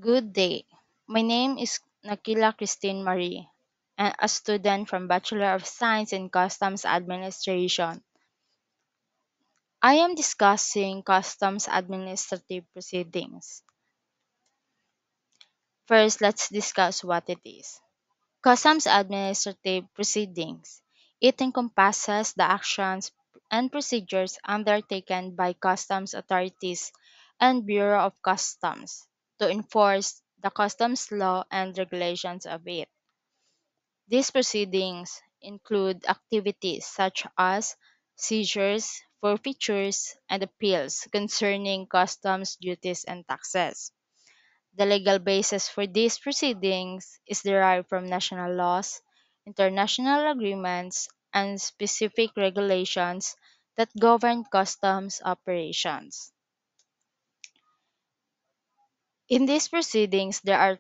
Good day. My name is Nakila Christine Marie, and a student from Bachelor of Science in Customs Administration. I am discussing customs administrative proceedings. First, let's discuss what it is. Customs administrative proceedings. It encompasses the actions and procedures undertaken by customs authorities and Bureau of Customs to enforce the customs law and regulations of it. These proceedings include activities such as seizures, forfeitures, and appeals concerning customs duties and taxes. The legal basis for these proceedings is derived from national laws, international agreements, and specific regulations that govern customs operations. In these proceedings, there are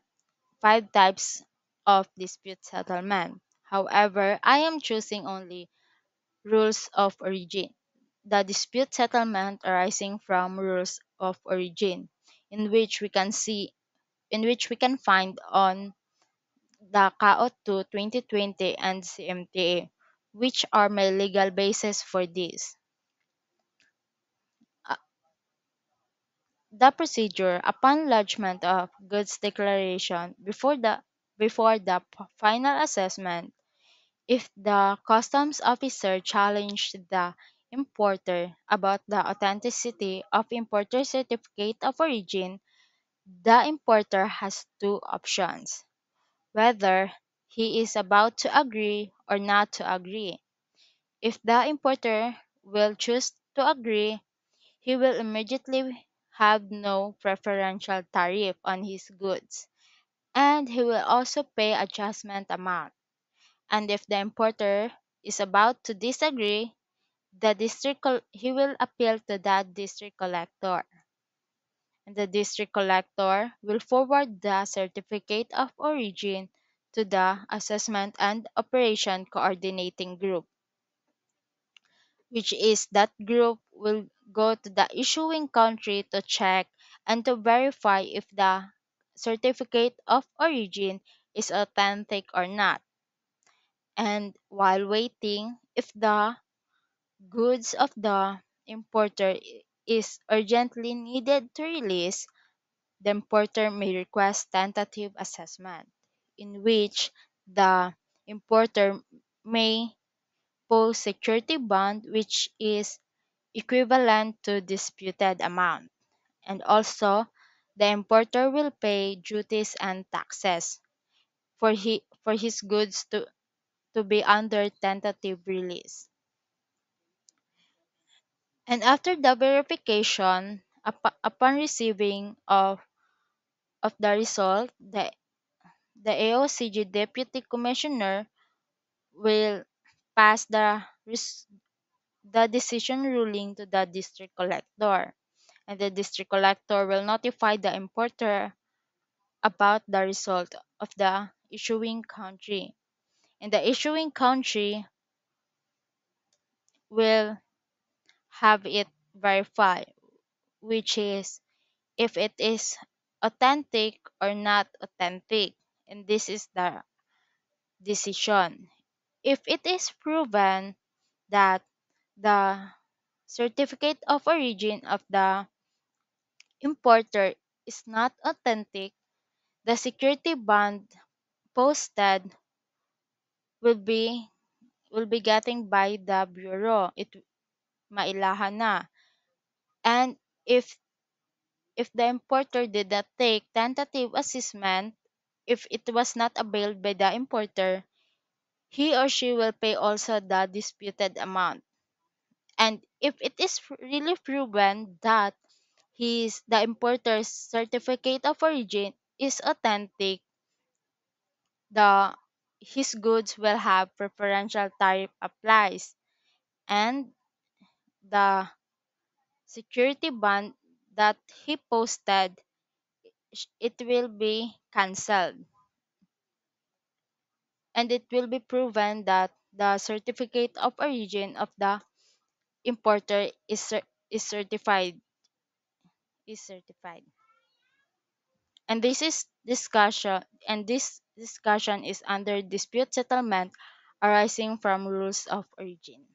five types of dispute settlement. However, I am choosing only rules of origin. The dispute settlement arising from rules of origin, in which we can see in which we can find on the CAO 2 2020 and CMTA, which are my legal basis for this. Uh, The procedure upon lodgement of goods declaration before the final assessment. If the customs officer challenged the importer about the authenticity of importer certificate of origin, the importer has two options: whether he is about to agree or not to agree. If the importer will choose to agree, he will immediately have no preferential tariff on his goods, and he will also pay adjustment amount. And if the importer is about to disagree, he will appeal to that district collector, and the district collector will forward the certificate of origin to the assessment and operation coordinating group, which is that group will go to the issuing country to check and to verify if the certificate of origin is authentic or not. And while waiting, if the goods of the importer is urgently needed to release, the importer may request tentative assessment, in which the importer may post security bond, which is equivalent to disputed amount. And also, the importer will pay duties and taxes for his goods to be under tentative release. And after the verification, upon receiving of the result, the AOCG Deputy Commissioner will pass the decision ruling to the district collector, and the district collector will notify the importer about the result of the issuing country. And the issuing country will have it verified, which is if it is authentic or not authentic. And this is the decision. If it is proven that the certificate of origin of the importer is not authentic, the security bond posted will be will be getting by the bureau. It mailahan na. And if the importer did not take tentative assessment, if it was not availed by the importer, he or she will pay also the disputed amount. And if it is really proven that the importer's certificate of origin is authentic, the his goods will have preferential tariff applies, and the security bond that he posted, it will be cancelled, and it will be proven that the certificate of origin of the importer is certified. And this discussion is under dispute settlement arising from rules of origin.